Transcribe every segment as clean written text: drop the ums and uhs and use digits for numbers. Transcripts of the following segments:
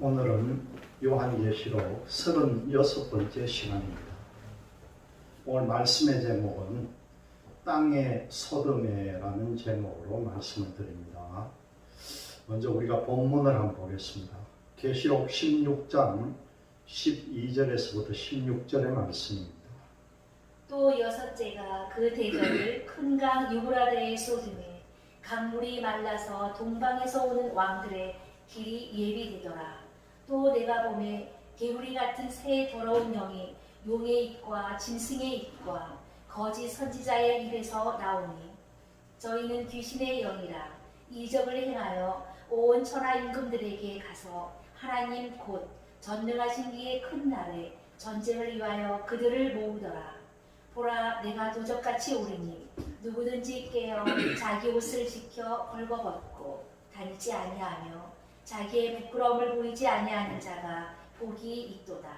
오늘은 요한계시록 36번째 시간입니다. 오늘 말씀의 제목은 땅의 소돔에라는 제목으로 말씀을 드립니다. 먼저 우리가 본문을 한번 보겠습니다. 계시록 16장 12절에서부터 16절의 말씀입니다. 또 여섯째가 그 대적을 큰 강 유브라데에 쏟음에 강물이 말라서 동방에서 오는 왕들의 길이 예비되더라. 또 내가 보매 개구리 같은 새 더러운 영이 용의 입과 짐승의 입과 거짓 선지자의 입에서 나오니 저희는 귀신의 영이라 이적을 행하여 온 천하 임금들에게 가서 하나님 곧 전능하신 이의 큰 날에 전쟁을 위하여 그들을 모으더라. 보라, 내가 도적같이 오리니 누구든지 깨어 자기 옷을 지켜 벌거벗고 다니지 아니하며 자기의 부끄러움을 보이지 아니하는 자가 복이 있도다.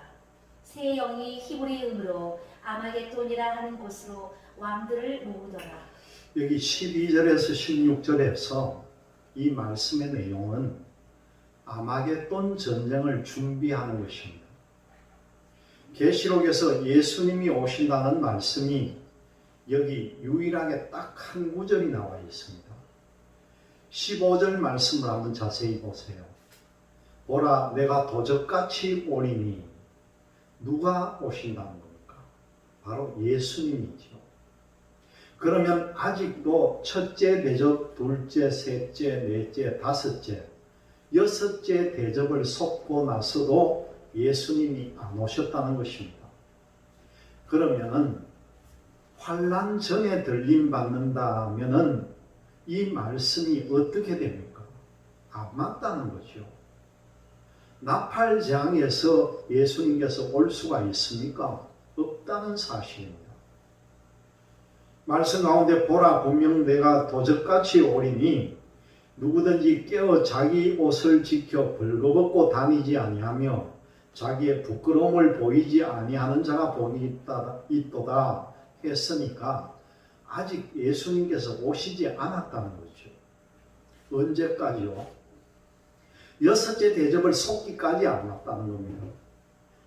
새 영이 히브리음으로 아마겟돈이라 하는 곳으로 왕들을 모으더라. 여기 12절에서 16절에서 이 말씀의 내용은 아마겟돈 전쟁을 준비하는 것입니다. 계시록에서 예수님이 오신다는 말씀이 여기 유일하게 딱 한 구절이 나와 있습니다. 15절 말씀을 한번 자세히 보세요. 보라, 내가 도적같이 오리니. 누가 오신다는 겁니까? 바로 예수님이죠. 그러면 아직도 첫째 대접, 둘째, 셋째, 넷째, 다섯째, 여섯째 대접을 쏟고 나서도 예수님이 안 오셨다는 것입니다. 그러면은 환난 전에 들림받는다면은 이 말씀이 어떻게 됩니까? 안 맞다는 거죠. 나팔장에서 예수님께서 올 수가 있습니까? 없다는 사실입니다. 말씀 가운데 보라, 분명 내가 도적같이 오리니 누구든지 깨어 자기 옷을 지켜 벌거벗고 다니지 아니하며 자기의 부끄러움을 보이지 아니하는 자가 복이 있도다 했으니까 아직 예수님께서 오시지 않았다는 거죠. 언제까지요? 여섯째 대접을 쏟기까지 안 왔다는 겁니다.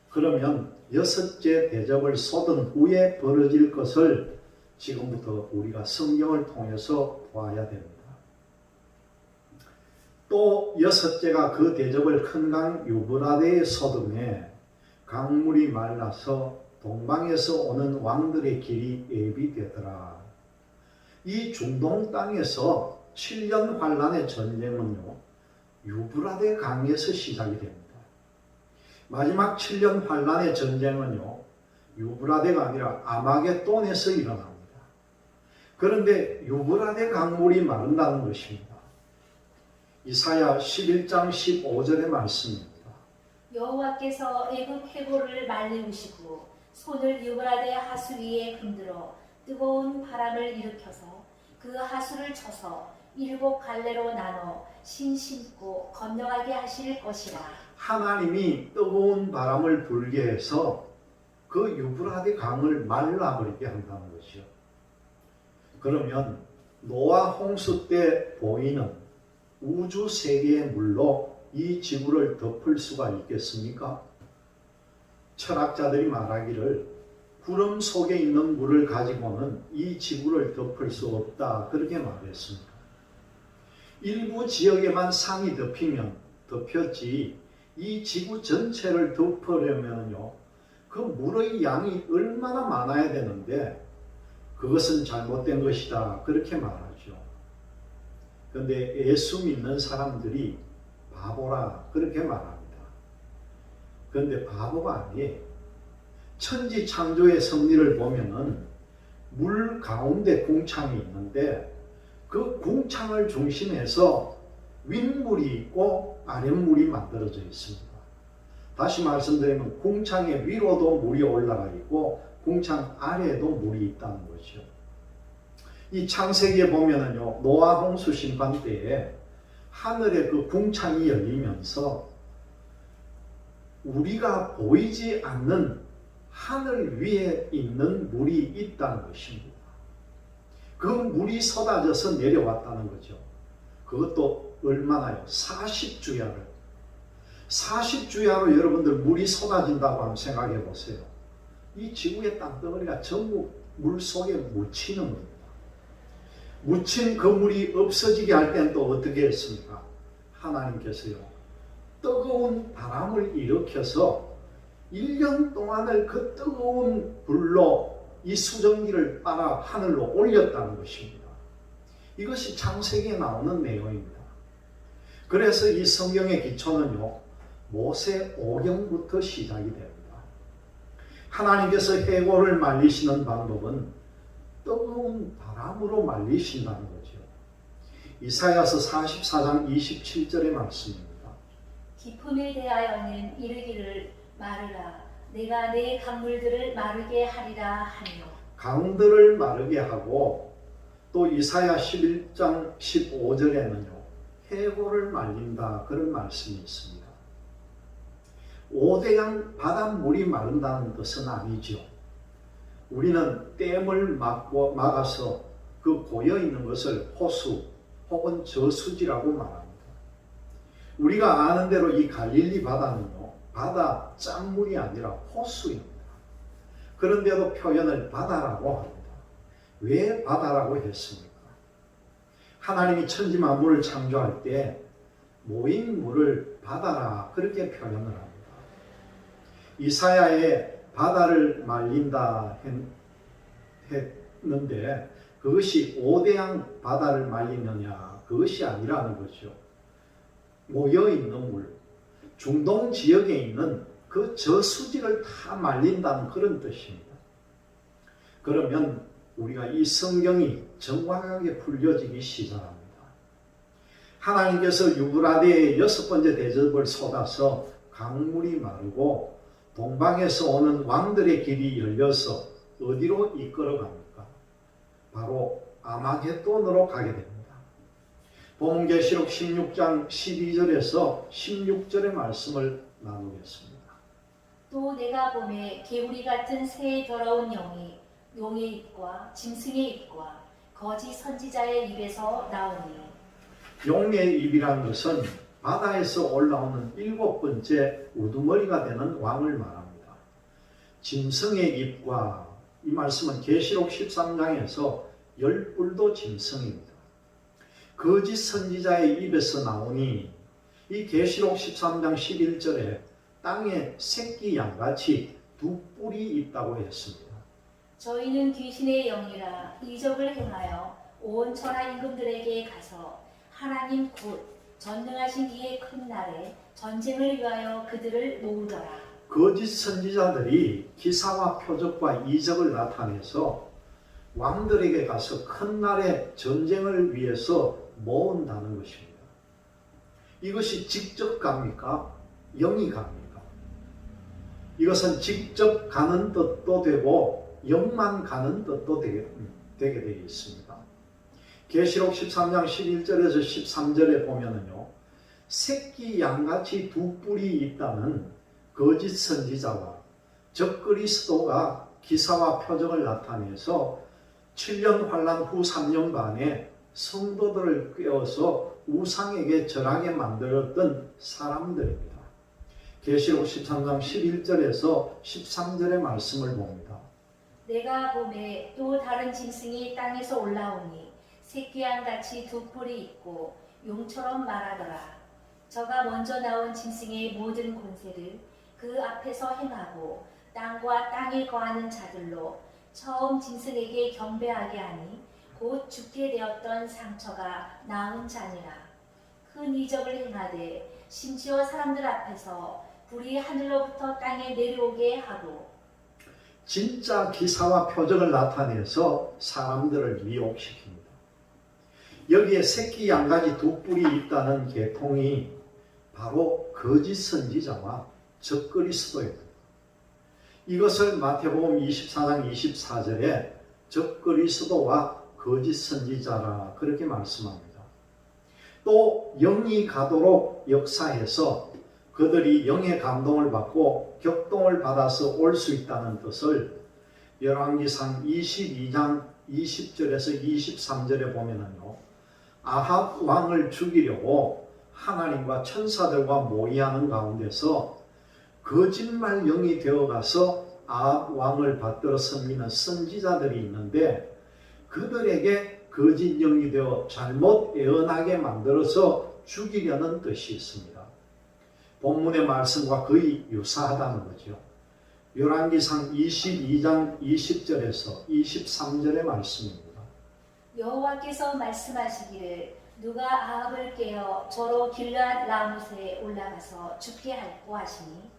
그러면 여섯째 대접을 쏟은 후에 벌어질 것을 지금부터 우리가 성경을 통해서 봐야 됩니다. 또 여섯째가 그 대접을 큰 강 유브라데에 쏟음에 강물이 말라서 동방에서 오는 왕들의 길이 예비되더라. 이 중동 땅에서 7년 환란의 전쟁은요, 유브라데 강에서 시작이 됩니다. 마지막 7년 환란의 전쟁은요, 유브라데가 아니라 아마겟돈에서 일어납니다. 그런데 유브라데 강물이 마른다는 것입니다. 이사야 11장 15절의 말씀입니다. 여호와께서 애굽 해골을 말리우시고 손을 유브라데 하수 위에 흔들어 뜨거운 바람을 일으켜서 그 하수를 쳐서 7 갈래로 나눠 신 심고 건너가게 하실 것이라. 하나님이 뜨거운 바람을 불게 해서 그 유브라데 강을 말라버리게 한다는 것이죠. 그러면 노아 홍수 때 보이는 우주 세계의 물로 이 지구를 덮을 수가 있겠습니까? 철학자들이 말하기를 구름 속에 있는 물을 가지고는 이 지구를 덮을 수 없다, 그렇게 말했습니다. 일부 지역에만 상이 덮였지 이 지구 전체를 덮으려면요, 그 물의 양이 얼마나 많아야 되는데 그것은 잘못된 것이다, 그렇게 말하죠. 그런데 예수 믿는 사람들이 바보라, 그렇게 말합니다. 그런데 바보가 아니에요. 천지 창조의 섭리를 보면은 물 가운데 궁창이 있는데 그 궁창을 중심해서 윗물이 있고 아랫물이 만들어져 있습니다. 다시 말씀드리면 궁창의 위로도 물이 올라가 있고 궁창 아래에도 물이 있다는 거죠. 이 창세기에 보면은요, 노아 홍수 심판 때에 하늘에 그 궁창이 열리면서 우리가 보이지 않는 하늘 위에 있는 물이 있다는 것입니다. 그 물이 쏟아져서 내려왔다는 거죠. 그것도 얼마나요? 40주야를 40주야로 여러분들 물이 쏟아진다고 한번 생각해 보세요. 이 지구의 땅덩어리가 전부 물 속에 묻히는 겁니다. 묻힌 그 물이 없어지게 할 때는 또 어떻게 했습니까? 하나님께서요, 뜨거운 바람을 일으켜서 1년 동안을 그 뜨거운 불로 이 수증기를 빨아 하늘로 올렸다는 것입니다. 이것이 창세기에 나오는 내용입니다. 그래서 이 성경의 기초는요, 모세 오경부터 시작이 됩니다. 하나님께서 해골을 말리시는 방법은 뜨거운 바람으로 말리신다는 거죠. 이사야서 44장 27절의 말씀입니다. 기품에 대하여는 이르기를 마르라. 내가 내 강물들을 마르게 하리라 하며. 강들을 마르게 하고 또 이사야 11장 15절에는요. 해골을 말린다 그런 말씀이 있습니다. 오대양 바닷물이 마른다는 뜻은 아니죠. 우리는 댐을 막아서 그 고여있는 것을 호수 혹은 저수지라고 말합니다. 우리가 아는 대로 이 갈릴리 바다는요, 바다 짠물이 아니라 호수입니다. 그런데도 표현을 바다라고 합니다. 왜 바다라고 했습니까? 하나님이 천지 만물을 창조할 때 모인 물을 바다라 그렇게 표현을 합니다. 이사야에 바다를 말린다 했는데 그것이 오대양 바다를 말리느냐, 그것이 아니라는 거죠. 모여있는 물, 중동 지역에 있는 그 저수지를 다 말린다는 그런 뜻입니다. 그러면 우리가 이 성경이 정확하게 풀려지기 시작합니다. 하나님께서 유브라데의 6번째 대접을 쏟아서 강물이 마르고 동방에서 오는 왕들의 길이 열려서 어디로 이끌어 갑니까? 바로 아마겟돈으로 가게 됩니다. 본계시록 16장 12절에서 16절의 말씀을 나누겠습니다. 또 내가 보매 개구리 같은 새 더러운 영이 용의 입과 짐승의 입과 거짓 선지자의 입에서 나오니. 용의 입이란 것은 바다에서 올라오는 7번째 우두머리가 되는 왕을 말합니다. 짐승의 입과, 이 말씀은 계시록 13장에서 10뿔도 짐승입니다. 거짓 선지자의 입에서 나오니, 이 계시록 13장 11절에 땅에 새끼 양같이 2뿔이 있다고 했습니다. 저희는 귀신의 영이라 이적을 행하여 온 천하 임금들에게 가서 하나님 곧 전능하신 이의 큰 날에 전쟁을 위하여 그들을 모으더라. 거짓 선지자들이 기사와 표적과 이적을 나타내서 왕들에게 가서 큰 날에 전쟁을 위해서 모은다는 것입니다. 이것이 직접 갑니까? 영이 갑니까? 이것은 직접 가는 뜻도 되고 영만 가는 뜻도 되게 되어 있습니다. 계시록 13장 11절에서 13절에 보면은요, 새끼 양같이 2뿔이 있다는 거짓 선지자와 적그리스도가 기사와 표적을 나타내서 7년 환란 후 3년 반에 성도들을 꿰어서 우상에게 절하게 만들었던 사람들입니다. 계시록 13장 11절에서 13절의 말씀을 봅니다. 내가 보매 또 다른 짐승이 땅에서 올라오니 새끼양같이 2뿔이 있고 용처럼 말하더라. 저가 먼저 나온 짐승의 모든 권세를 그 앞에서 행하고 땅과 땅에 거하는 자들로 처음 짐승에게 경배하게 하니 곧 죽게 되었던 상처가 나은 자니라. 큰 이적을 행하되 심지어 사람들 앞에서 불이 하늘로부터 땅에 내려오게 하고. 진짜 기사와 표적을 나타내서 사람들을 미혹시킵니다. 여기에 새끼 양가지 2뿔이 있다는 계통이 바로 거짓 선지자와 적그리스도입니다. 이것을 마태복음 24장 24절에 적그리스도와 거짓 선지자라 그렇게 말씀합니다. 또 영이 가도록 역사해서 그들이 영의 감동을 받고 격동을 받아서 올 수 있다는 뜻을 열왕기상 22장 20절에서 23절에 보면은요, 아합 왕을 죽이려고 하나님과 천사들과 모의하는 가운데서 거짓말 영이 되어가서 아합 왕을 받들어 섬기는 선지자들이 있는데, 그들에게 거짓 영이 되어 잘못 예언하게 만들어서 죽이려는 뜻이 있습니다. 본문의 말씀과 거의 유사하다는 거죠. 열왕기상 22장 20절에서 23절의 말씀입니다. 여호와께서 말씀하시기를 누가 아합을 깨어 저로 길르앗 라못에 올라가서 죽게 할꼬 하시니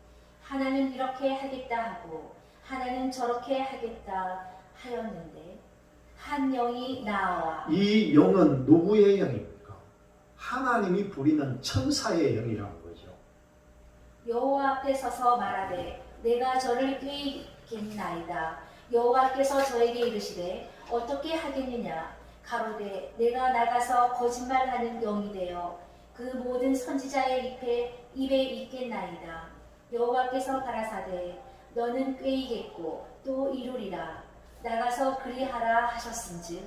하나는 이렇게 하겠다 하고 하나는 저렇게 하겠다 하였는데 한 영이 나와. 이 영은 누구의 영입니까? 하나님이 부리는 천사의 영이라는 거죠. 여호와 앞에 서서 말하되 내가 저를 꾀겠나이다. 여호와께서 저에게 이르시되 어떻게 하겠느냐. 가로되 내가 나가서 거짓말하는 영이 되어 그 모든 선지자의 입에 있겠나이다. 여호와께서 가라사대 너는 꾀이겠고 또 이루리라. 나가서 그리하라 하셨은즉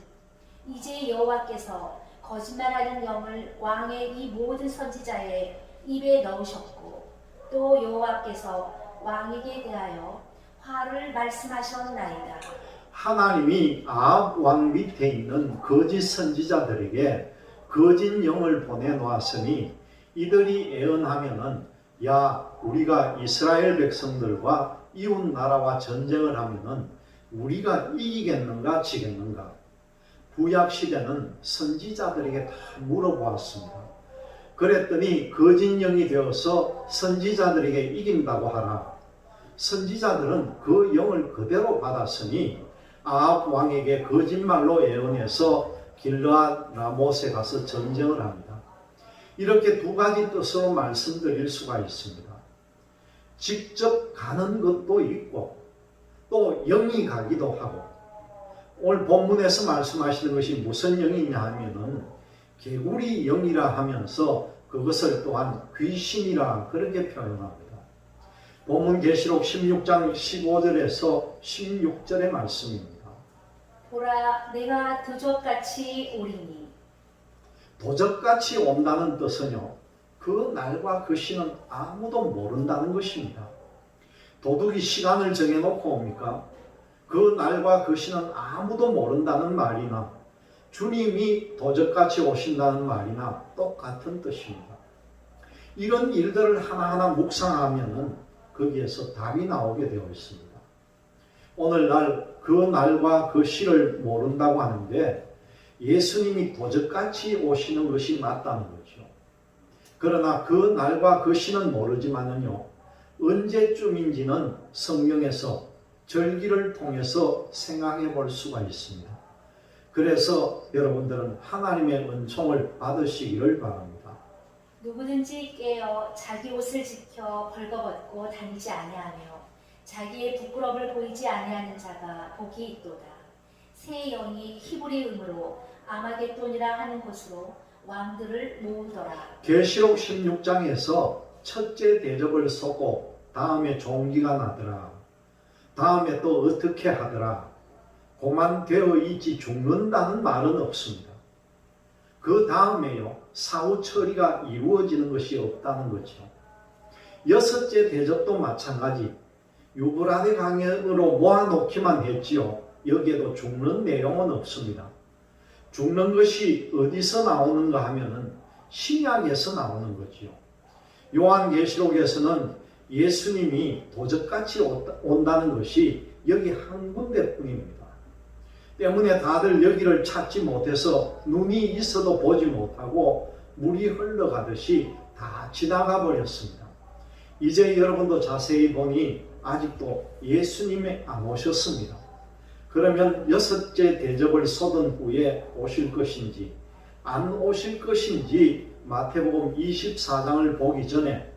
이제 여호와께서 거짓말하는 영을 왕의 이 모든 선지자의 입에 넣으셨고 또 여호와께서 왕에게 대하여 화를 말씀하셨나이다. 하나님이 아합 왕 밑에 있는 거짓 선지자들에게 거짓 영을 보내놓았으니 이들이 예언하면은 야, 우리가 이스라엘 백성들과 이웃 나라와 전쟁을 하면은 우리가 이기겠는가 지겠는가. 구약 시대는 선지자들에게 다 물어보았습니다. 그랬더니 거짓 영이 되어서 선지자들에게 이긴다고 하라. 선지자들은 그 영을 그대로 받았으니 아합 왕에게 거짓말로 예언해서 길르앗 라못에 가서 전쟁을 합니다. 이렇게 두 가지 뜻으로 말씀드릴 수가 있습니다. 직접 가는 것도 있고 또 영이 가기도 하고, 오늘 본문에서 말씀하시는 것이 무슨 영이냐 하면은 개구리 영이라 하면서 그것을 또한 귀신이라 그렇게 표현합니다. 본문 계시록 16장 15절에서 16절의 말씀입니다. 보라 내가 도적같이 오리니. 도적같이 온다는 뜻은요, 그 날과 그 시는 아무도 모른다는 것입니다. 도둑이 시간을 정해놓고 옵니까? 그 날과 그 시는 아무도 모른다는 말이나 주님이 도적같이 오신다는 말이나 똑같은 뜻입니다. 이런 일들을 하나하나 묵상하면은 거기에서 답이 나오게 되어 있습니다. 오늘날 그 날과 그 시를 모른다고 하는데 예수님이 도적같이 오시는 것이 맞다는 거죠. 그러나 그 날과 그 시는 모르지만은요, 언제쯤인지는 성경에서 절기를 통해서 생각해 볼 수가 있습니다. 그래서 여러분들은 하나님의 은총을 받으시기를 바랍니다. 누구든지 깨어 자기 옷을 지켜 벌거벗고 다니지 아니하며 자기의 부끄러움을 보이지 아니하는 자가 복이 있도다. 새 영이 히브리 음으로 아마겟돈이라 하는 곳으로 왕들을 모으더라. 계시록 16장에서 첫째 대접을 쏘고 다음에 종기가 나더라. 다음에 또 어떻게 하더라. 고만 되어 있지 죽는다는 말은 없습니다. 그 다음에요, 사후 처리가 이루어지는 것이 없다는 거죠. 여섯째 대접도 마찬가지. 유브라데 강으로 모아놓기만 했지요. 여기에도 죽는 내용은 없습니다. 죽는 것이 어디서 나오는가 하면은 신약에서 나오는 거지요. 요한계시록에서는 예수님이 도적같이 온다는 것이 여기 한 군데뿐입니다. 때문에 다들 여기를 찾지 못해서 눈이 있어도 보지 못하고 물이 흘러가듯이 다 지나가 버렸습니다. 이제 여러분도 자세히 보니 아직도 예수님이 안 오셨습니다. 그러면 여섯째 대접을 쏟은 후에 오실 것인지 안 오실 것인지 마태복음 24장을 보기 전에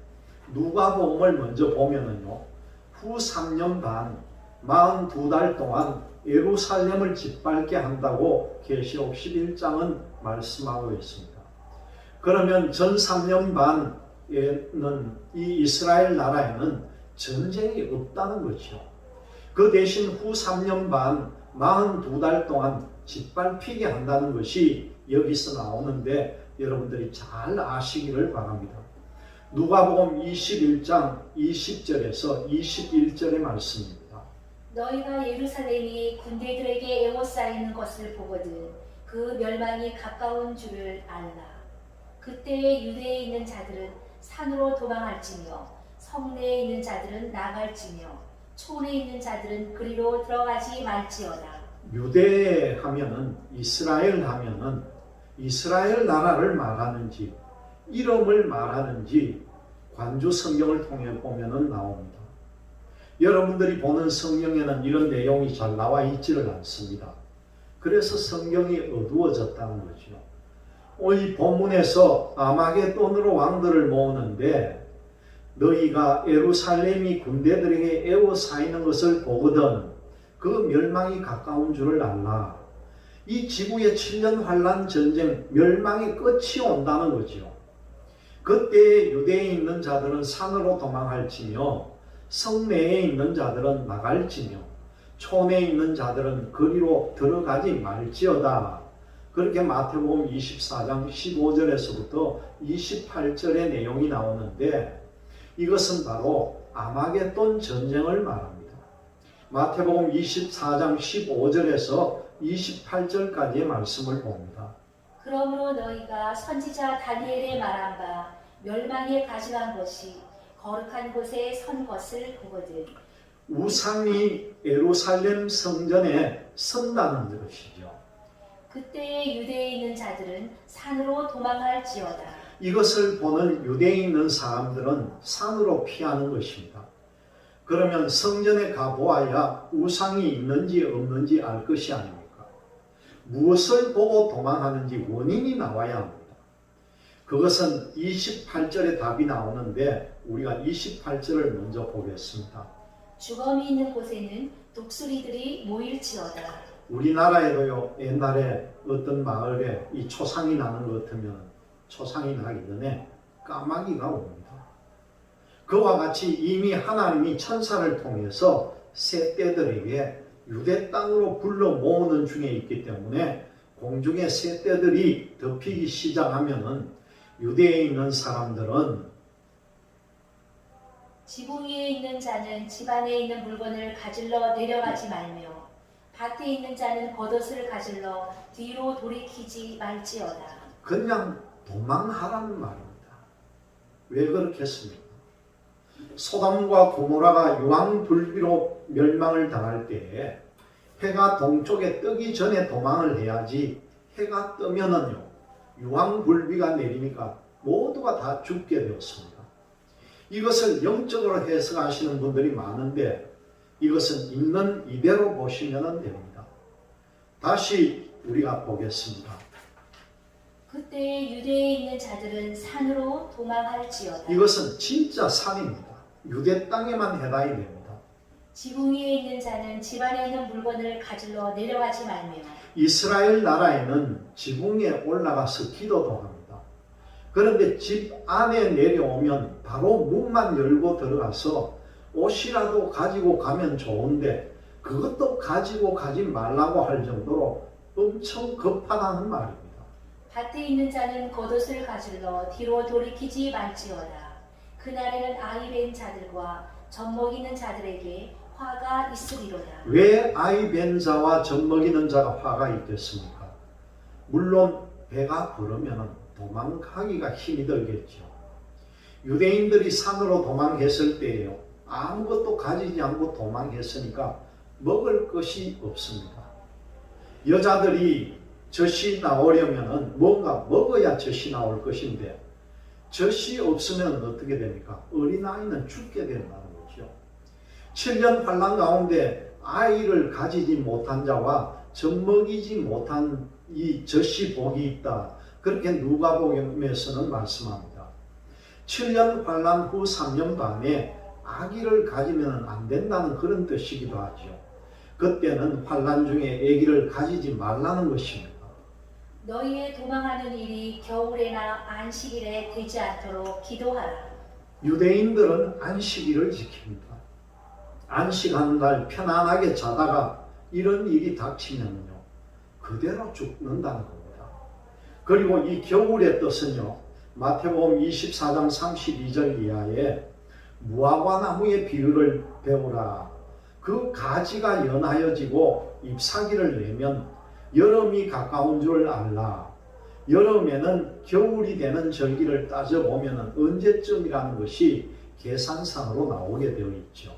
누가복음을 먼저 보면은요, 후 3년 반 42달 동안 예루살렘을 짓밟게 한다고 계시록 11장은 말씀하고 있습니다. 그러면 전 3년 반에는 이 이스라엘 나라에는 전쟁이 없다는 거죠. 그 대신 후 3년 반 42달 동안 짓밟히게 한다는 것이 여기서 나오는데 여러분들이 잘 아시기를 바랍니다. 누가복음 21장 20절에서 21절의 말씀입니다. 너희가 예루살렘이 군대들에게 에워싸이는 것을 보거든 그 멸망이 가까운 줄을 알라. 그때 유대에 있는 자들은 산으로 도망할지며 성내에 있는 자들은 나갈지며 촌에 있는 자들은 그리로 들어가지 말지어다. 유대 하면은 이스라엘 하면은 이스라엘 나라를 말하는지 이름을 말하는지 관주 성경을 통해 보면은 나옵니다. 여러분들이 보는 성경에는 이런 내용이 잘 나와 있지를 않습니다. 그래서 성경이 어두워졌다는 거죠. 이 본문에서 아마겟돈으로 왕들을 모으는데 너희가 예루살렘이 군대들에게 에워싸이는 것을 보거든 그 멸망이 가까운 줄을 알라. 이 지구의 7년 환란 전쟁 멸망의 끝이 온다는 거죠. 그때 유대에 있는 자들은 산으로 도망할지며 성내에 있는 자들은 나갈지며 촌에 있는 자들은 거리로 들어가지 말지어다. 그렇게 마태복음 24장 15절에서부터 28절의 내용이 나오는데 이것은 바로 아마겟돈 전쟁을 말합니다. 마태복음 24장 15절에서 28절까지의 말씀을 봅니다. 그러므로 너희가 선지자 다니엘의 말한 바 멸망에 가증한 것이 거룩한 곳에 선 것을 보거든 우상이 예루살렘 성전에 선다는 것이죠. 그때의 유대에 있는 자들은 산으로 도망할지어다. 이것을 보는 유대에 있는 사람들은 산으로 피하는 것입니다. 그러면 성전에 가보아야 우상이 있는지 없는지 알 것이 아닙니까? 무엇을 보고 도망하는지 원인이 나와야 합니다. 그것은 28절에 답이 나오는데 우리가 28절을 먼저 보겠습니다. 주검이 있는 곳에는 독수리들이 모일지어다. 우리나라에도요, 옛날에 어떤 마을에 이 초상이 나는 것 같으면 초상이 나기 전에 까마귀가 옵니다. 그와 같이 이미 하나님이 천사를 통해서 새떼들에게 유대 땅으로 불러 모으는 중에 있기 때문에 공중에 새떼들이 덮이기 시작하면은 유대에 있는 사람들은 지붕 위에 있는 자는 집 안에 있는 물건을 가질러 내려가지 말며 밭에 있는 자는 겉옷을 가질러 뒤로 돌이키지 말지어다. 그냥 도망하라는 말입니다. 왜 그렇게 했습니까? 소돔과 고모라가 유황불비로 멸망을 당할 때에 해가 동쪽에 뜨기 전에 도망을 해야지 해가 뜨면은요 유황불비가 내리니까 모두가 다 죽게 되었습니다. 이것을 영적으로 해석하시는 분들이 많은데 이것은 있는 이대로 보시면 됩니다. 다시 우리가 보겠습니다. 그때 유대에 있는 자들은 산으로 도망할지어다. 이것은 진짜 산입니다. 유대 땅에만 해당이 됩니다. 지붕 위에 있는 자는 집 안에 있는 물건을 가질러 내려가지 말며 이스라엘 나라에는 지붕에 올라가서 기도도 합니다. 그런데 집 안에 내려오면 바로 문만 열고 들어가서 옷이라도 가지고 가면 좋은데 그것도 가지고 가지 말라고 할 정도로 엄청 급하다는 말입니다. 밭에 있는 자는 겉옷을 가질러 뒤로 돌이키지 말지어다. 그날에는 아이 벤 자들과 젖먹이는 자들에게 화가 있으리로다. 왜 아이 벤 자와 젖먹이는 자가 화가 있겠습니까? 물론 배가 부르면 도망가기가 힘이 들겠죠. 유대인들이 산으로 도망했을 때에요. 아무것도 가지지 않고 도망했으니까 먹을 것이 없습니다. 여자들이 젖이 나오려면 뭔가 먹어야 젖이 나올 것인데 젖이 없으면 어떻게 됩니까? 어린아이는 죽게 된다는 거죠. 7년 환란 가운데 아이를 가지지 못한 자와 젖먹이지 못한 이 젖이 복이 있다. 그렇게 누가복음에서는 말씀합니다. 7년 환란 후 3년 반에 아기를 가지면 안 된다는 그런 뜻이기도 하죠. 그때는 환란 중에 아기를 가지지 말라는 것입니다. 너희의 도망하는 일이 겨울에나 안식일에 되지 않도록 기도하라. 유대인들은 안식일을 지킵니다. 안식하는 날 편안하게 자다가 이런 일이 닥치면요 그대로 죽는다는 겁니다. 그리고 이 겨울의 뜻은요, 마태복음 24장 32절 이하에 무화과 나무의 비유를 배우라. 그 가지가 연하여지고 잎사귀를 내면 여름이 가까운 줄 알라. 여름에는 겨울이 되는 절기를 따져보면 언제쯤이라는 것이 계산상으로 나오게 되어 있죠.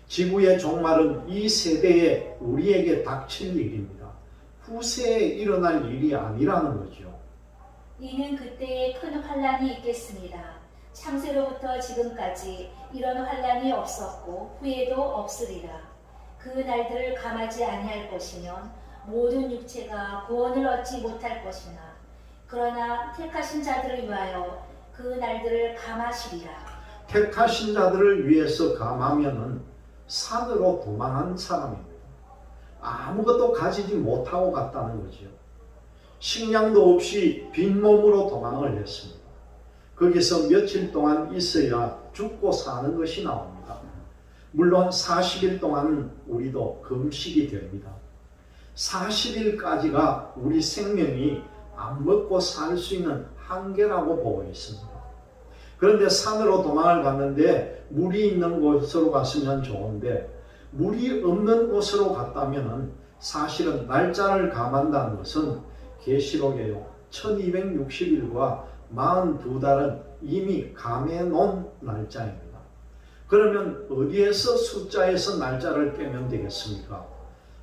지구의 종말은 이 세대에 우리에게 닥칠 일입니다. 후세에 일어날 일이 아니라는 거죠. 이는 그때에 큰 환란이 있겠습니다. 창세로부터 지금까지 이런 환란이 없었고 후에도 없으리라. 그 날들을 감하지 아니할 것이면 모든 육체가 구원을 얻지 못할 것이나 그러나 택하신 자들을 위하여 그 날들을 감하시리라. 택하신 자들을 위해서 감하면은 산으로 도망한 사람입니다. 아무것도 가지지 못하고 갔다는 거죠. 식량도 없이 빈몸으로 도망을 했습니다. 거기서 며칠 동안 있어야 죽고 사는 것이 나옵니다. 물론 40일 동안은 우리도 금식이 됩니다. 40일까지가 우리 생명이 안 먹고 살 수 있는 한계라고 보고 있습니다. 그런데 산으로 도망을 갔는데 물이 있는 곳으로 갔으면 좋은데 물이 없는 곳으로 갔다면 사실은 날짜를 감한다는 것은 계시록에요 1260일과 42달은 이미 감해 놓은 날짜입니다. 그러면 어디에서 숫자에서 날짜를 빼면 되겠습니까?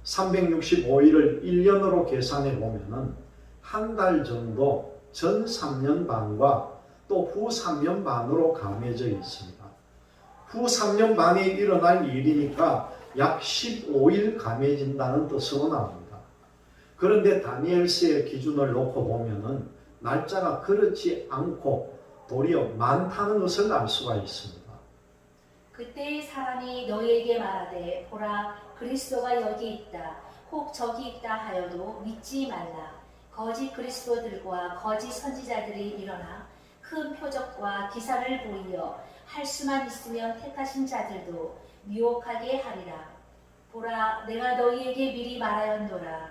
365일을 1년으로 계산해 보면 한 달 정도 전 3년 반과 또 후 3년 반으로 감해져 있습니다. 후 3년 반에 일어날 일이니까 약 15일 감해진다는 뜻으로 나옵니다. 그런데 다니엘서의 기준을 놓고 보면은 날짜가 그렇지 않고 도리어 많다는 것을 알 수가 있습니다. 그때의 사람이 너희에게 말하되 보라 그리스도가 여기 있다 혹 저기 있다 하여도 믿지 말라. 거짓 그리스도들과 거짓 선지자들이 일어나 큰 표적과 기사를 보이어 할 수만 있으면 택하신 자들도 미혹하게 하리라. 보라 내가 너희에게 미리 말하였노라.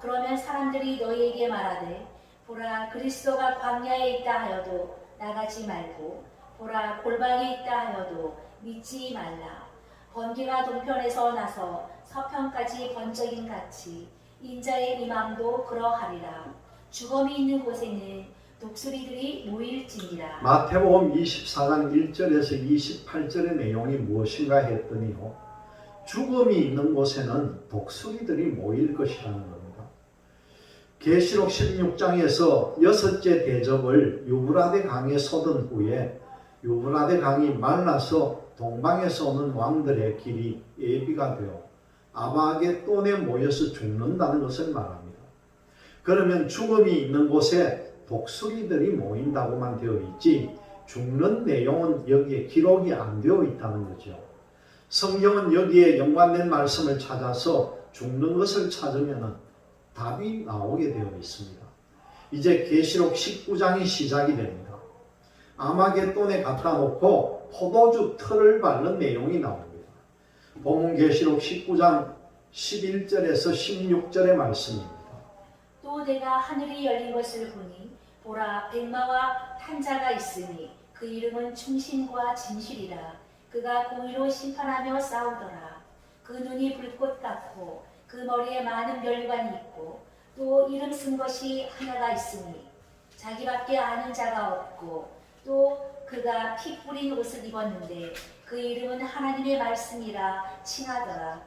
그러면 사람들이 너희에게 말하되 보라 그리스도가 광야에 있다 하여도 나가지 말고 보라 골방에 있다 하여도 믿지 말라. 번개가 동편에서 나서 서편까지 번쩍임 같이 인자의 임함도 그러하리라. 죽음이 있는 곳에는 독수리들이 모일지니라. 마태복음 24장 1절에서 28절의 내용이 무엇인가 했더니요, 죽음이 있는 곳에는 독수리들이 모일 것이라는 겁니다. 계시록 16장에서 여섯째 대접을 유브라데 강에 쏟은 후에 유브라데 강이 말라서 동방에서 오는 왕들의 길이 예비가 되어 아마겟돈에 모여서 죽는다는 것을 말합니다. 그러면 죽음이 있는 곳에 독수리들이 모인다고만 되어 있지 죽는 내용은 여기에 기록이 안 되어 있다는 거죠. 성경은 여기에 연관된 말씀을 찾아서 죽는 것을 찾으면 답이 나오게 되어 있습니다. 이제 계시록 19장이 시작이 됩니다. 아마겟돈에 갖다 놓고 포도주 틀을 밟는 내용이 나옵니다. 본문 계시록 19장 11절에서 16절의 말씀입니다. 또 내가 하늘이 열린 것을 보니 보라 백마와 탄자가 있으니 그 이름은 충신과 진실이라. 그가 공의로 심판하며 싸우더라. 그 눈이 불꽃 같고 그 머리에 많은 멸관이 있고 또 이름 쓴 것이 하나가 있으니 자기밖에 아는 자가 없고 또 그가 피 뿌린 옷을 입었는데 그 이름은 하나님의 말씀이라 칭하더라.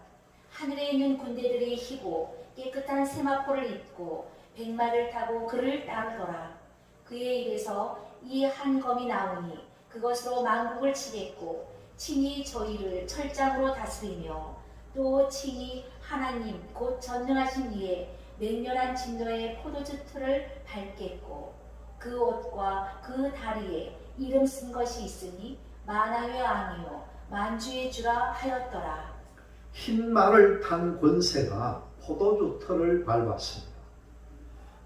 하늘에 있는 군대들이 희고 깨끗한 세마포를 입고 백마를 타고 그를 따르더라. 그의 입에서 이 한 검이 나오니 그것으로 만국을 치겠고 친히 저희를 철장으로 다스리며 또 친히 하나님 곧 전능하신 이의 맹렬한 진노의 포도주 틀을 밟겠고 그 옷과 그 다리에 이름 쓴 것이 있으니 만왕의 왕이요 만주의 주라 하였더라. 흰 말을 탄 권세가 포도주 틀을 밟았습니다.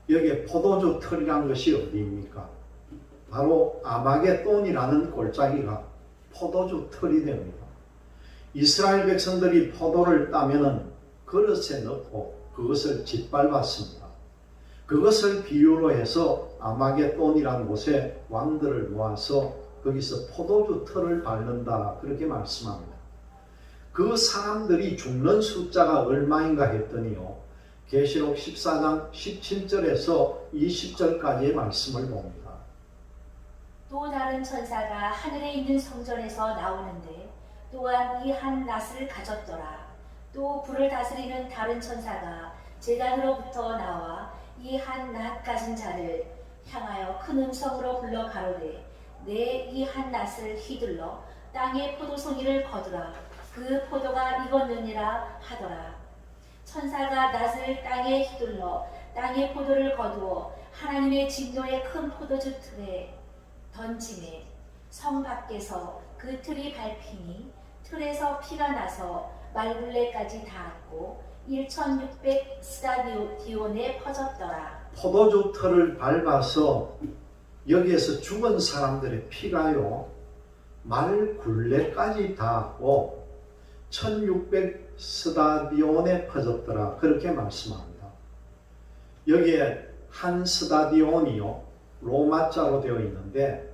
여기에 포도주 틀이라는 것이 어디입니까? 바로 아마겟돈이라는 골짜기가 포도주 틀이 됩니다. 이스라엘 백성들이 포도를 따면은 그릇에 넣고 그것을 짓밟았습니다. 그것을 비유로 해서 아마겟돈이라는 곳에 왕들을 모아서 거기서 포도주 틀을 밟는다 그렇게 말씀합니다. 그 사람들이 죽는 숫자가 얼마인가 했더니요, 계시록 14장 17절에서 20절까지의 말씀을 봅니다. 또 다른 천사가 하늘에 있는 성전에서 나오는데 또한 이 한 낫을 가졌더라. 또 불을 다스리는 다른 천사가 제단으로부터 나와 이 한 낫 가진 자를 향하여 큰 음성으로 불러 가로되 내 이 한 낫을 휘둘러 땅의 포도송이를 거두라. 그 포도가 익었느니라 하더라. 천사가 낫을 땅에 휘둘러 땅의 포도를 거두어 하나님의 진노의 큰 포도주 틀에 던지매 성 밖에서 그 틀이 밟히니 틀에서 피가 나서 말굴레까지 닿았고 1600 스타디온에 퍼졌더라. 포도주 틀을 밟아서 여기에서 죽은 사람들의 피가요, 말굴레까지 닿았고 1600 스타디온에 퍼졌더라 그렇게 말씀합니다. 여기에 한 스타디온이요, 로마자로 되어 있는데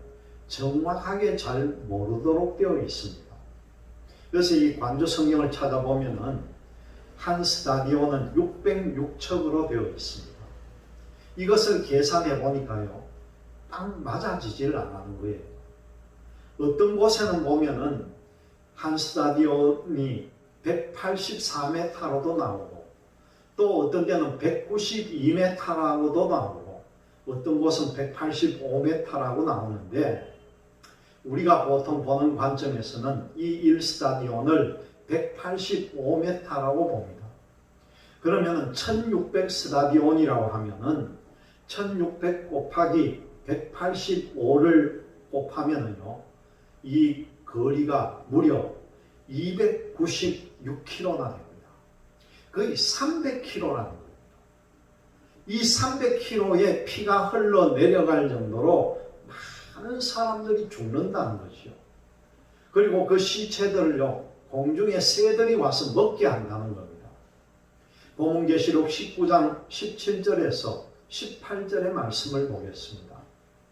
정확하게 잘 모르도록 되어 있습니다. 그래서 이 관조 성경을 찾아보면은 한 스타디온은 606척으로 되어 있습니다. 이것을 계산해 보니까요, 딱 맞아지질 않는 거예요. 어떤 곳에는 보면은 한 스타디온이 184m로도 나오고, 또 어떤 데는 192m라고도 나오고, 어떤 곳은 185m라고 나오는데, 우리가 보통 보는 관점에서는 이 1스타디온을 185m라고 봅니다. 그러면은 1600 스타디온이라고 하면은 1600 곱하기 185를 곱하면은요, 이 거리가 무려 296km나 됩니다. 거의 300km라는 거예요. 이 300km의 피가 흘러내려갈 정도로 많은 사람들이 죽는다는 것이요. 그리고 그 시체들을요, 공중에 새들이 와서 먹게 한다는 겁니다. 복음계시록 19장 17절에서 18절의 말씀을 보겠습니다.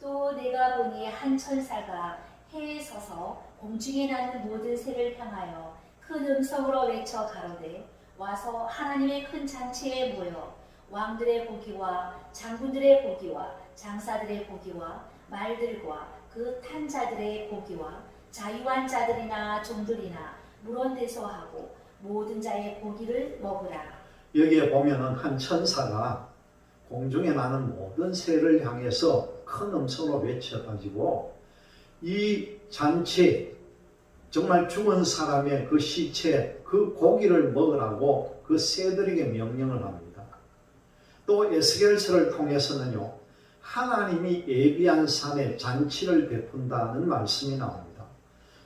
또 내가 보니 한 천사가 해에 서서 공중에 나는 모든 새를 향하여 큰 음성으로 외쳐 가로되 와서 하나님의 큰 잔치에 모여 왕들의 보기와 장군들의 보기와 장사들의 보기와 말들과 그 탄 자들의 보기와 자유한 자들이나 종들이나 물원대소하고 모든 자의 보기를 먹으라. 여기에 보면은 한 천사가 공중에 나는 모든 새를 향해서 큰 음성으로 외쳐가지고 이 잔치, 정말 죽은 사람의 그 시체, 그 고기를 먹으라고 그 새들에게 명령을 합니다. 또 에스겔서를 통해서는요, 하나님이 예비한 산에 잔치를 베푼다는 말씀이 나옵니다.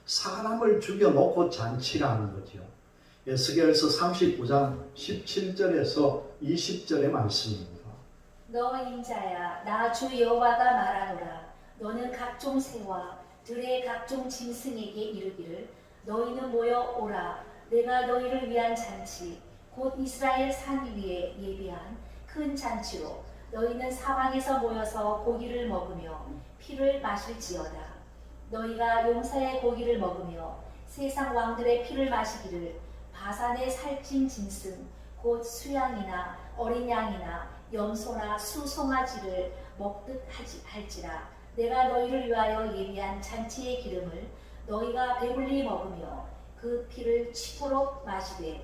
사람을 죽여놓고 잔치를 하는 거죠. 에스겔서 39장 17절에서 20절의 말씀입니다. 너 인자야, 나 주 여호와가 말하노라. 너는 각종 새와 들의 각종 짐승에게 이르기를 너희는 모여 오라. 내가 너희를 위한 잔치 곧 이스라엘 산 위에 예비한 큰 잔치로 너희는 사방에서 모여서 고기를 먹으며 피를 마실지어다. 너희가 용사의 고기를 먹으며 세상 왕들의 피를 마시기를 바산의 살찐 짐승 곧 수양이나 어린 양이나 염소나 수송아지를 먹듯 할지라. 내가 너희를 위하여 예비한 잔치의 기름을 너희가 배불리 먹으며 그 피를 치도록 마시되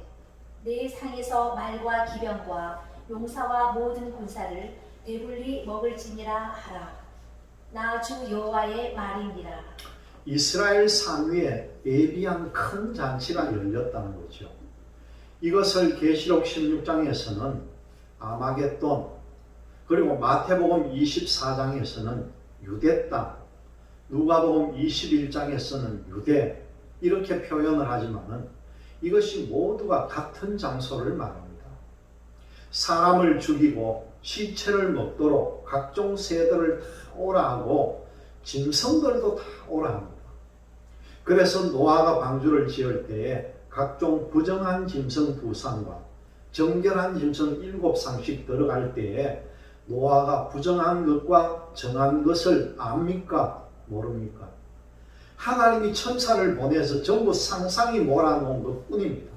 내 상에서 말과 기병과 용사와 모든 군사를 배불리 먹을지니라 하라. 나 주 여호와의 말이니라. 이스라엘 산 위에 예비한 큰 잔치가 열렸다는 거죠. 이것을 계시록 16장에서는 아마겟돈, 그리고 마태복음 24장에서는 유대 땅, 누가복음 21장에서는 유대, 이렇게 표현을 하지만은 이것이 모두가 같은 장소를 말합니다. 사람을 죽이고 시체를 먹도록 각종 새들을 다 오라 하고 짐승들도 다 오라 합니다. 그래서 노아가 방주를 지을 때에 각종 부정한 짐승 2쌍과 정결한 짐승 7쌍씩 들어갈 때에 노아가 부정한 것과 정한 것을 압니까? 모릅니까? 하나님이 천사를 보내서 전부 상상이 몰아놓은 것뿐입니다.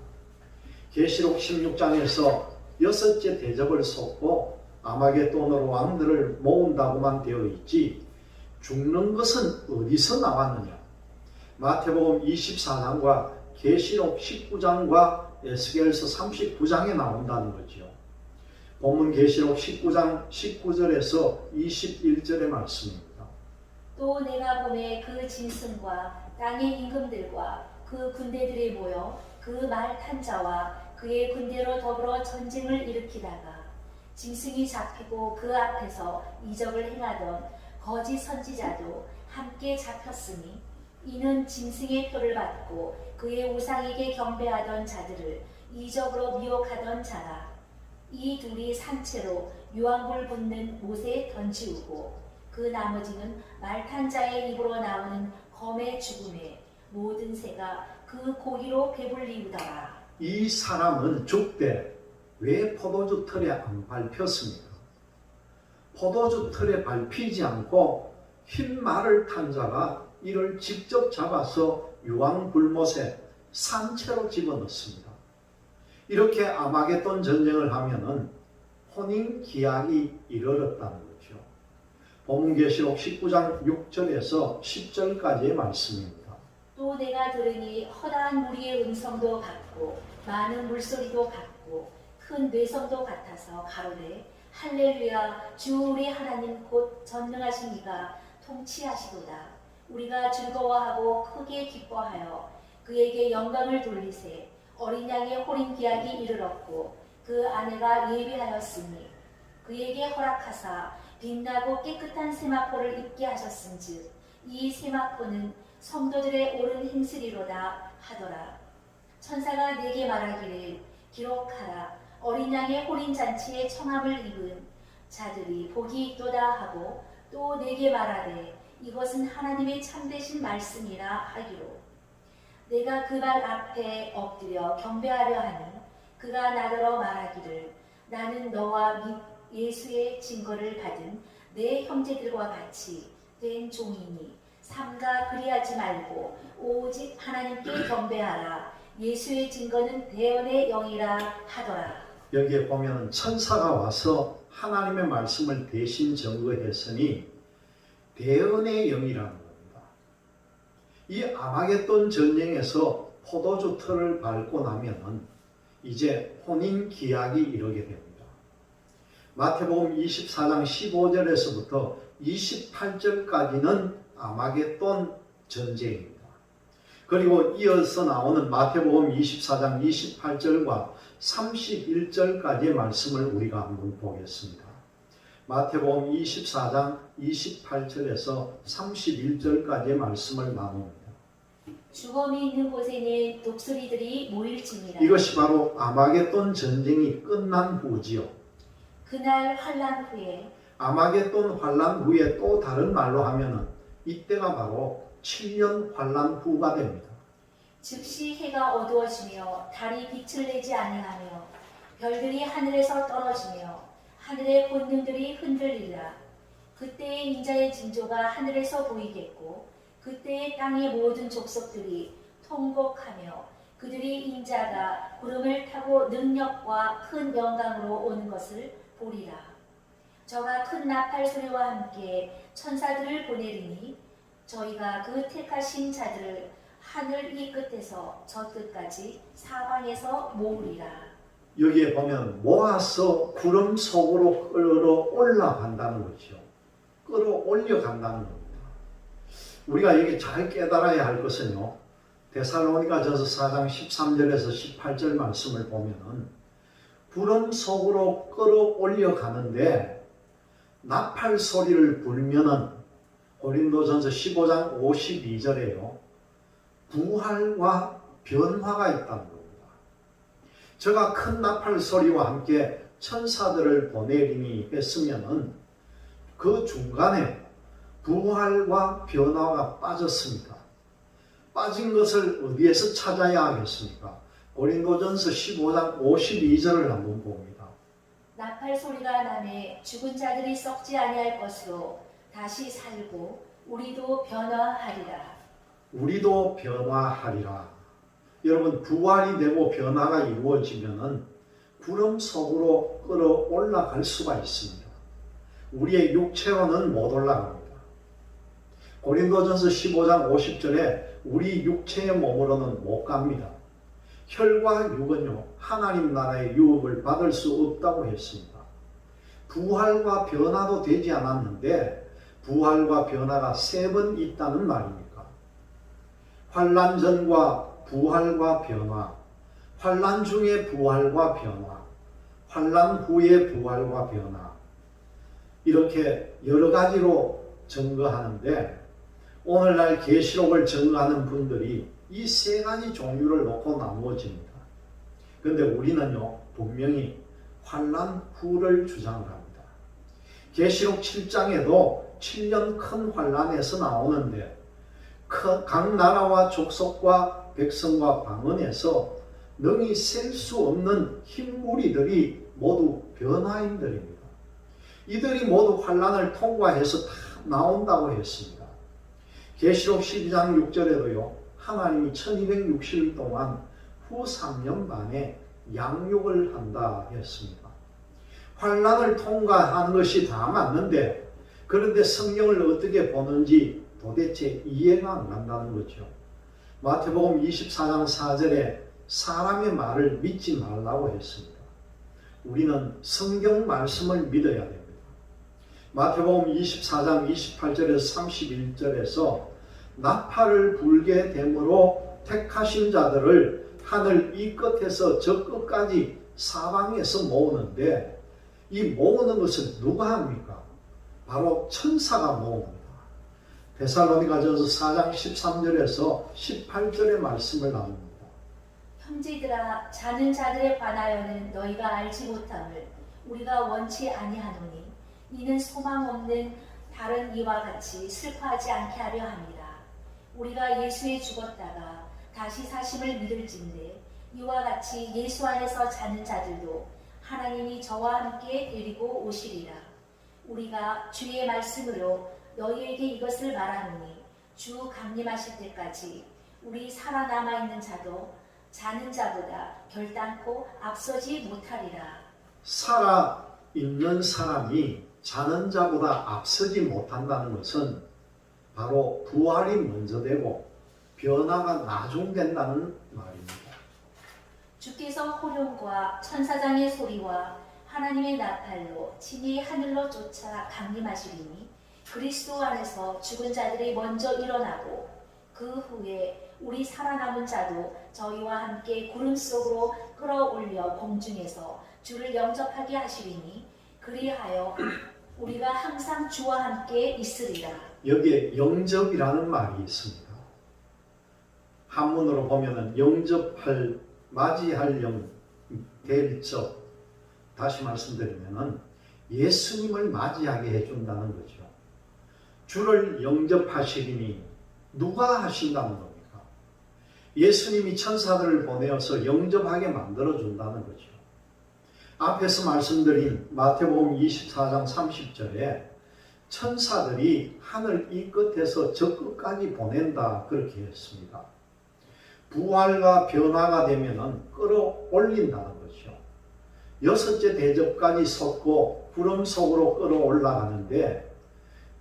계시록 16장에서 6째 대접을 쏟고 아마겟돈으로 왕들을 모은다고만 되어 있지 죽는 것은 어디서 나왔느냐? 마태복음 24장과 계시록 19장과 에스겔서 39장에 나온다는 거죠. 본문 계시록 19장 19절에서 21절의 말씀입니다. 또 내가 보매 그 짐승과 땅의 임금들과 그 군대들이 모여 그 말 탄 자와 그의 군대로 더불어 전쟁을 일으키다가 짐승이 잡히고 그 앞에서 이적을 행하던 거짓 선지자도 함께 잡혔으니 이는 짐승의 표를 받고 그의 우상에게 경배하던 자들을 이적으로 미혹하던 자라. 이 둘이 산채로 유황불 붙는 못에 던지우고 그 나머지는 말탄 자의 입으로 나오는 검의 죽음에 모든 새가 그 고기로 배불리우더라. 이 사람은 죽되 왜 포도주 틀에 안 밟혔습니까? 포도주 틀에 밟히지 않고 흰 말을 탄 자가 이를 직접 잡아서 유황불못에 산채로 집어넣습니다. 이렇게 아마겟돈 전쟁을 하면은 혼인기약이 이르렀다는 거죠. 본문 계시록 19장 6절에서 10절까지의 말씀입니다. 또 내가 들으니 허다한 무리의 음성도 같고 많은 물소리도 같고 큰 뇌성도 같아서 가로되 할렐루야 주 우리 하나님 곧 전능하신 이가 통치하시도다. 우리가 즐거워하고 크게 기뻐하여 그에게 영광을 돌리세. 어린 양의 호린 기약이 이르렀고 그 아내가 예비하였으니 그에게 허락하사 빛나고 깨끗한 세마포를 입게 하셨은즉 이 세마포는 성도들의 옳은 행실이로다 하더라. 천사가 내게 말하기를 기록하라. 어린 양의 호린 잔치에 청함을 입은 자들이 복이 있도다 하고 또 내게 말하되 이것은 하나님의 참되신 말씀이라 하기로. 내가 그 발 앞에 엎드려 경배하려 하니 그가 나더러 말하기를 나는 너와 및 예수의 증거를 받은 내 형제들과 같이 된 종이니 삼가 그리하지 말고 오직 하나님께 경배하라. 예수의 증거는 대언의 영이라 하더라. 여기에 보면 천사가 와서 하나님의 말씀을 대신 증거했으니 대언의 영이라는 겁니다. 이 아마겟돈 전쟁에서 포도주 틀을 밟고 나면은 이제 혼인 기약이 이르게 됩니다. 마태복음 24장 15절에서부터 28절까지는 아마겟돈 전쟁입니다. 그리고 이어서 나오는 마태복음 24장 28절과 31절까지의 말씀을 우리가 한번 보겠습니다. 마태복음 24장 28절에서 31절까지의 말씀을 나눕니다. 주검이 있는 곳에는 독수리들이 모일지니라. 이것이 바로 아마겟돈 전쟁이 끝난 후지요. 그날 환란 후에 아마겟돈 환란 후에 또 다른 말로 하면은 이때가 바로 7년 환란 후가 됩니다. 즉시 해가 어두워지며 달이 빛을 내지 아니하며 별들이 하늘에서 떨어지며 하늘의 본능들이 흔들리라. 그때의 인자의 징조가 하늘에서 보이겠고 그때의 땅의 모든 족속들이 통곡하며 그들이 인자가 구름을 타고 능력과 큰 영광으로 오는 것을 보리라. 저가 큰 나팔 소리와 함께 천사들을 보내리니 저희가 그 택하신 자들을 하늘 이 끝에서 저 끝까지 사방에서 모으리라. 여기에 보면 모아서 구름 속으로 끌어올라간다는 거죠. 끌어올려 간다는 겁니다. 우리가 여기 잘 깨달아야 할 것은요. 데살로니가전서 4장 13절에서 18절 말씀을 보면은 구름 속으로 끌어올려 가는데 나팔 소리를 불면은 고린도전서 15장 52절에요. 부활과 변화가 있다는 겁니다. 저가 큰 나팔 소리와 함께 천사들을 보내리니 했으면은 그 중간에 부활과 변화가 빠졌습니다. 빠진 것을 어디에서 찾아야 하겠습니까? 고린도전서 15장 52절을 한번 봅니다. 나팔 소리가 나매 죽은 자들이 썩지 아니할 것으로 다시 살고 우리도 변화하리라. 우리도 변화하리라. 여러분, 부활이 되고 변화가 이루어지면은 구름 속으로 끌어올라갈 수가 있습니다. 우리의 육체로는 못 올라갑니다. 고린도전서 15장 50절에 우리 육체의 몸으로는 못 갑니다. 혈과 육은요, 하나님 나라의 유업을 받을 수 없다고 했습니다. 부활과 변화도 되지 않았는데 부활과 변화가 3번 있다는 말입니까? 환난 전과 부활과 변화, 환난 중의 부활과 변화, 환난 후의 부활과 변화, 이렇게 여러 가지로 증거하는데 오늘날 계시록을 증거하는 분들이 이 3가지 종류를 놓고 나누어집니다. 그런데 우리는요, 분명히 환난 후를 주장합니다. 계시록 7장에도 7년 큰 환난에서 나오는데 각 나라와 족속과 백성과 방언에서 능히 셀 수 없는 흰 무리들이 모두 변화인들입니다. 이들이 모두 환난을 통과해서 다 나온다고 했습니다. 계시록 12장 6절에도요, 하나님이 1260일 동안 후 3년 반에 양육을 한다 했습니다. 환난을 통과하는 것이 다 맞는데 그런데 성경을 어떻게 보는지 도대체 이해가 안 간다는 거죠. 마태복음 24장 4절에 사람의 말을 믿지 말라고 했습니다. 우리는 성경 말씀을 믿어야 됩니다. 마태복음 24장 28절에서 31절에서 나팔을 불게 됨으로 택하신 자들을 하늘 이 끝에서 저 끝까지 사방에서 모으는데 이 모으는 것을 누가 합니까? 바로 천사가 모읍니다. 데살로니가전서 4장 13절에서 18절의 말씀을 나눕니다. 형제들아, 자는 자들에 관하여는 너희가 알지 못함을 우리가 원치 아니하노니 이는 소망 없는 다른 이와 같이 슬퍼하지 않게 하려 합니다. 우리가 예수에 죽었다가 다시 사심을 믿을진대 이와 같이 예수 안에서 자는 자들도 하나님이 저와 함께 데리고 오시리라. 우리가 주의 말씀으로 너희에게 이것을 말하노니 주 강림하실 때까지 우리 살아남아 있는 자도 자는 자보다 결단코 앞서지 못하리라. 살아 있는 사람이 자는 자보다 앞서지 못한다는 것은 바로 부활이 먼저 되고 변화가 나중된다는 말입니다. 주께서 호령과 천사장의 소리와 하나님의 나팔로 친히 하늘로 쫓아 강림하시리니 그리스도 안에서 죽은 자들이 먼저 일어나고 그 후에 우리 살아남은 자도 저희와 함께 구름 속으로 끌어올려 공중에서 주를 영접하게 하시리니 그리하여 우리가 항상 주와 함께 있으리라. 여기에 영접이라는 말이 있습니다. 한문으로 보면은 영접할, 맞이할 영, 대리적. 다시 말씀드리면은 예수님을 맞이하게 해준다는 거죠. 주를 영접하시리니 누가 하신다는 겁니까? 예수님이 천사들을 보내어서 영접하게 만들어준다는 거죠. 앞에서 말씀드린 마태복음 24장 30절에 천사들이 하늘 이 끝에서 저 끝까지 보낸다 그렇게 했습니다. 부활과 변화가 되면은 끌어올린다는 거죠. 6째 대접까지 섰고 구름 속으로 끌어올라가는데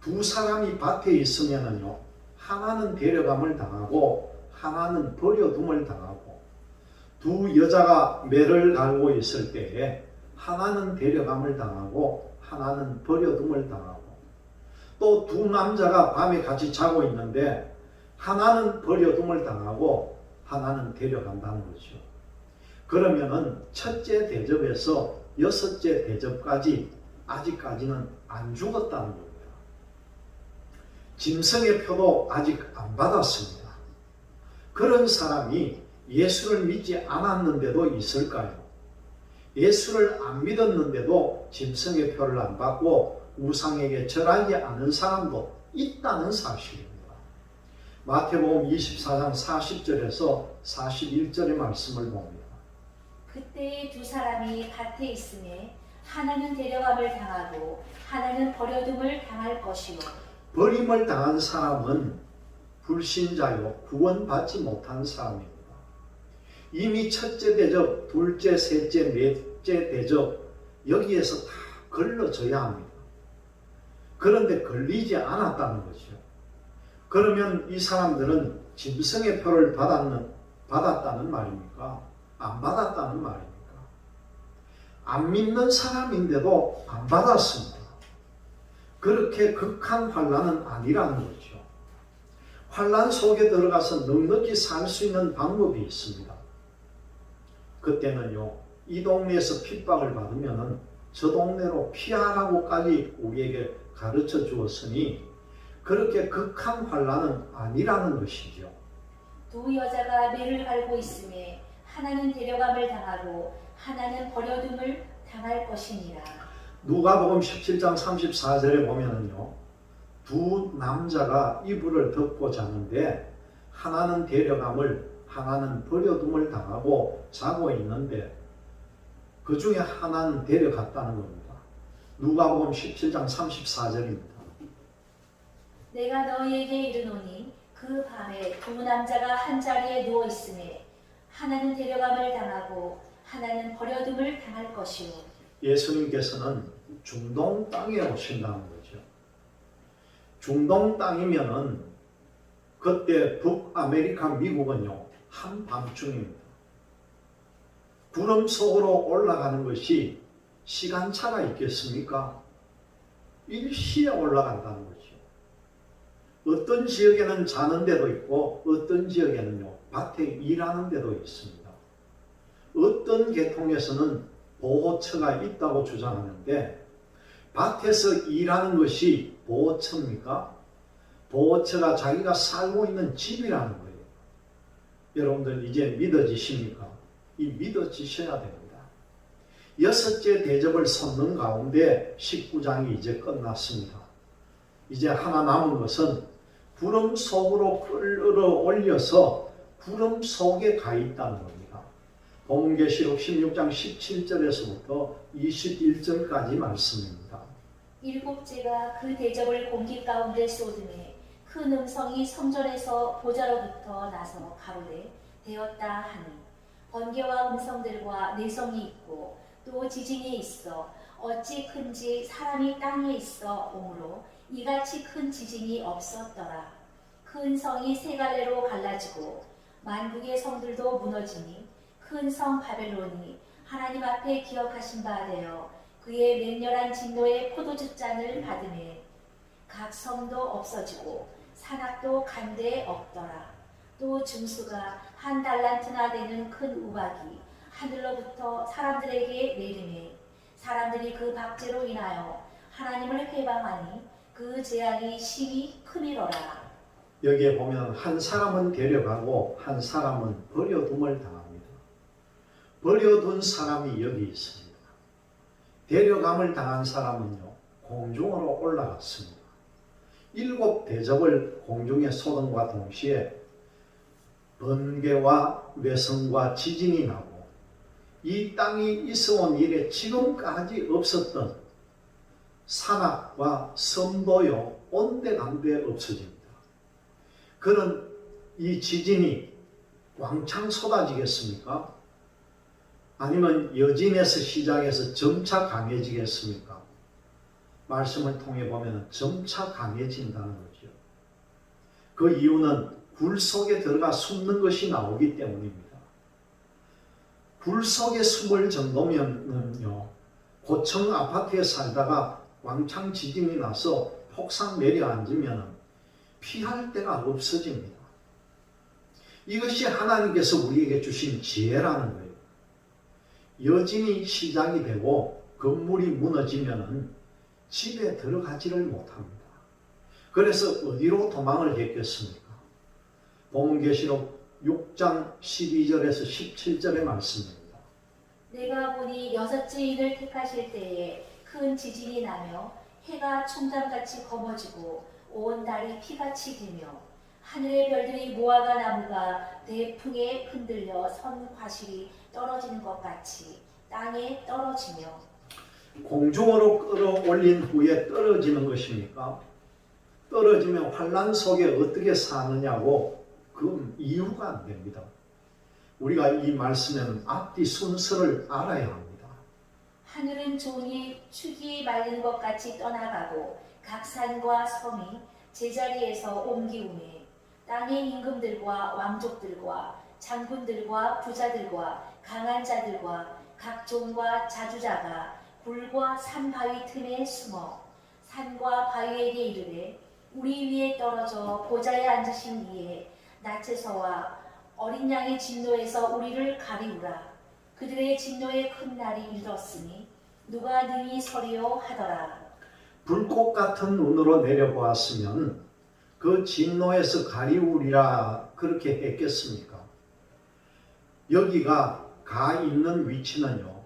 두 사람이 밭에 있으면은요, 하나는 데려감을 당하고 하나는 버려둠을 당하고, 두 여자가 매를 갈고 있을 때에 하나는 데려감을 당하고 하나는 버려둠을 당하고, 또 두 남자가 밤에 같이 자고 있는데 하나는 버려둠을 당하고 하나는 데려간다는 거죠. 그러면은 첫째 대접에서 6째 대접까지 아직까지는 안 죽었다는 겁니다. 짐승의 표도 아직 안 받았습니다. 그런 사람이 예수를 믿지 않았는데도 있을까요? 예수를 안 믿었는데도 짐승의 표를 안 받고 우상에게 절하지 않은 사람도 있다는 사실입니다. 마태복음 24장 40절에서 41절의 말씀을 봅니다. 그때에 두 사람이 밭에 있음에 하나는 데려감을 당하고 하나는 버려둠을 당할 것이요. 버림을 당한 사람은 불신자요 구원받지 못한 사람입니다. 이미 첫째 대접, 둘째, 셋째, 넷째 대접 여기에서 다 걸러져야 합니다. 그런데 걸리지 않았다는 거죠. 그러면 이 사람들은 짐승의 표를 받았다는 말입니까? 안 받았다는 말입니까? 안 믿는 사람인데도 안 받았습니다. 그렇게 극한 환난은 아니라는 거죠. 환난 속에 들어가서 넉넉히 살 수 있는 방법이 있습니다. 그때는요, 이 동네에서 핍박을 받으면은 저 동네로 피하라고까지 우리에게 가르쳐 주었으니 그렇게 극한 환난은 아니라는 것이죠. 두 여자가 매를 갈고 있음에 하나는 데려감을 당하고 하나는 버려둠을 당할 것이니라. 누가복음 17장 34절에 보면은요, 두 남자가 이불을 덮고 자는데 하나는 데려감을 하나는 버려둠을 당하고 자고 있는데 그 중에 하나는 데려갔다는 겁니다. 누가복음 17장 34절입니다. 내가 너희에게 이르노니 그 밤에 두 남자가 한 자리에 누워 있음에 하나는 데려감을 당하고 하나는 버려둠을 당할 것이요. 예수님께서는 중동 땅에 오신다는 거죠. 중동 땅이면은 그때 북아메리카 미국은요, 한밤중입니다. 구름 속으로 올라가는 것이 시간차가 있겠습니까? 일시에 올라간다는 거죠. 어떤 지역에는 자는 데도 있고 어떤 지역에는요, 밭에 일하는 데도 있습니다. 어떤 계통에서는 보호처가 있다고 주장하는데 밭에서 일하는 것이 보호처입니까? 보호처가 자기가 살고 있는 집이라는 거예요. 여러분들 이제 믿어지십니까? 이 믿어지셔야 됩니다. 여섯째 대접을 섰는 가운데 19장이 이제 끝났습니다. 이제 하나 남은 것은 구름 속으로 끌어올려서 구름 속에 가 있다는 겁니다. 본계시록 16장 17절에서부터 21절까지 말씀입니다. 일곱째가 그 대접을 공기 가운데 쏟음에 큰 음성이 성전에서 보좌로부터 나서 가로되 되었다 하니 번개와 음성들과 내성이 있고 또 지진이 있어 어찌 큰지 사람이 땅에 있어 오므로 이같이 큰 지진이 없었더라. 큰 성이 세 갈래로 갈라지고 만국의 성들도 무너지니 큰 성 바벨론이 하나님 앞에 기억하신 바 되어 그의 맹렬한 진노의 포도주 잔을 받으매 각 성도 없어지고 산악도 간데에 없더라. 또 증수가 한 달란트나 되는 큰 우박이 하늘로부터 사람들에게 내리매 사람들이 그 박제로 인하여 하나님을 회방하니 그 재앙이 심히 크미로라. 여기에 보면 한 사람은 데려가고 한 사람은 버려둠을 당합니다. 버려둔 사람이 여기 있습니다. 데려감을 당한 사람은요, 공중으로 올라갔습니다. 7 대접을 공중에 쏟음과 동시에 번개와 외성과 지진이 나고 이 땅이 있어온 일에 지금까지 없었던 산악과 선도요 온데간데 없어집니다. 그런 이 지진이 왕창 쏟아지겠습니까? 아니면 여진에서 시작해서 점차 강해지겠습니까? 말씀을 통해 보면 점차 강해진다는 거죠. 그 이유는 굴 속에 들어가 숨는 것이 나오기 때문입니다. 굴 속에 숨을 정도면요, 고층 아파트에 살다가 왕창 지진이 나서 폭삭 내려앉으면 피할 데가 없어집니다. 이것이 하나님께서 우리에게 주신 지혜라는 거예요. 여진이 시작이 되고 건물이 무너지면 집에 들어가지를 못합니다. 그래서 어디로 도망을 했겠습니까? 본계시록 6장 12절에서 17절의 말씀입니다. 내가 보니 여섯째 인을 택하실 때에 큰 지진이 나며 해가 총장같이 검어지고 온 달이 피같이 되며 하늘의 별들이 무화과 나무가 대풍에 흔들려 선 과실이 떨어지는 것 같이 땅에 떨어지며. 공중으로 끌어올린 후에 떨어지는 것입니까? 떨어지면 환란 속에 어떻게 사느냐고 그 이유가 안 됩니다. 우리가 이 말씀에는 앞뒤 순서를 알아야 합니다. 하늘은 종이 축이 말린 것 같이 떠나가고 각 산과 섬이 제자리에서 옮기우매 땅의 임금들과 왕족들과 장군들과 부자들과 강한 자들과 각종과 자주자가 굴과 산 바위 틈에 숨어 산과 바위에게 이르되 우리 위에 떨어져 보좌에 앉으신 이에 낯에서와 어린 양의 진노에서 우리를 가리우라. 그들의 진노의 큰 날이 이르렀으니 누가 능히 서리요 하더라. 불꽃 같은 눈으로 내려보았으면 그 진노에서 가리우리라 그렇게 했겠습니까? 여기가 가 있는 위치는요,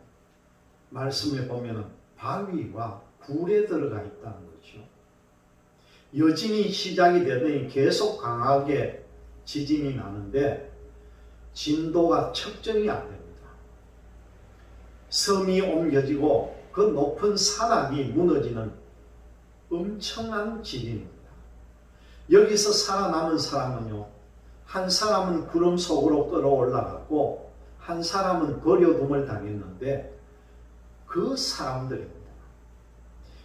말씀에 보면 바위와 굴에 들어가 있다는 거죠. 여진이 시작이 되더니 계속 강하게 지진이 나는데 진도가 측정이 안 됩니다. 섬이 옮겨지고 그 높은 산악이 무너지는 엄청난 지진입니다. 여기서 살아남은 사람은요, 한 사람은 구름 속으로 끌어올라갔고 한 사람은 버려둠을 당했는데 그 사람들입니다.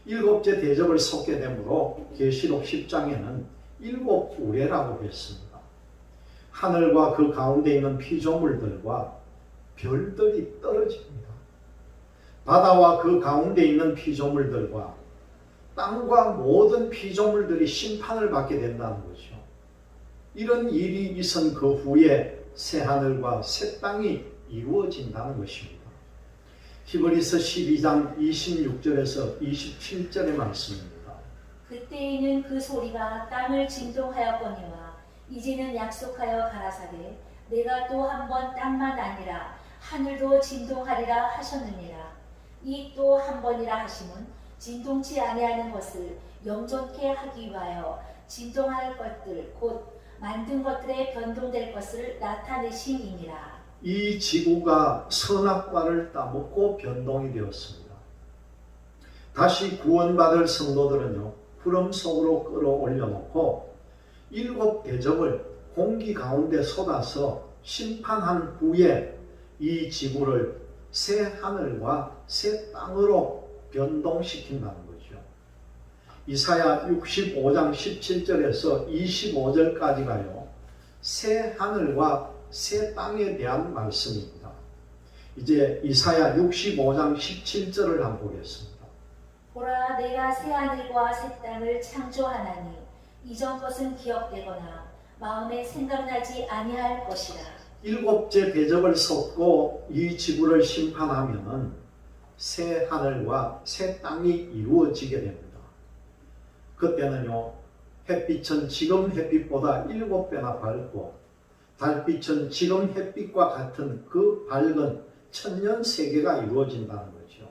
일곱째 대접을 속게 되므로 계시록 10장에는 일곱 우레라고 했습니다. 하늘과 그 가운데 있는 피조물들과 별들이 떨어집니다. 바다와 그 가운데 있는 피조물들과 땅과 모든 피조물들이 심판을 받게 된다는 거죠. 이런 일이 있은 그 후에 새 하늘과 새 땅이 이루어진다는 것입니다. 히브리서 12장 26절에서 27절의 말씀입니다. 그때에는 그 소리가 땅을 진동하였거니와 이제는 약속하여 가라사대 내가 또 한 번 땅만 아니라 하늘도 진동하리라 하셨느니라. 이 또 한 번이라 하심은 진동치 아니하는 것을 영존케 하기 위하여 진동할 것들 곧 만든 것들의 변동될 것을 나타내심이니라. 이 지구가 선악과를 따먹고 변동이 되었습니다. 다시 구원받을 성도들은요, 구름 속으로 끌어올려 놓고 일곱 대접을 공기 가운데 쏟아서 심판한 후에 이 지구를 새 하늘과 새 땅으로 변동시킨다는 거죠. 이사야 65장 17절에서 25절까지가요, 새 하늘과 새 땅에 대한 말씀입니다. 이제 이사야 65장 17절을 한번 보겠습니다. 보라 내가 새 하늘과 새 땅을 창조하나니 이전 것은 기억되거나 마음에 생각나지 아니할 것이라. 일곱째 대접을 쏟고 이 지구를 심판하면은 새 하늘과 새 땅이 이루어지게 됩니다. 그때는요, 햇빛은 지금 햇빛보다 7배나 밝고 달빛은 지금 햇빛과 같은 그 밝은 천년세계가 이루어진다는 거죠.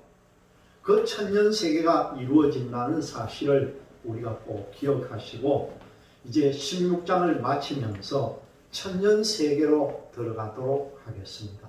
그 천년세계가 이루어진다는 사실을 우리가 꼭 기억하시고 이제 16장을 마치면서 천년세계로 들어가도록 하겠습니다.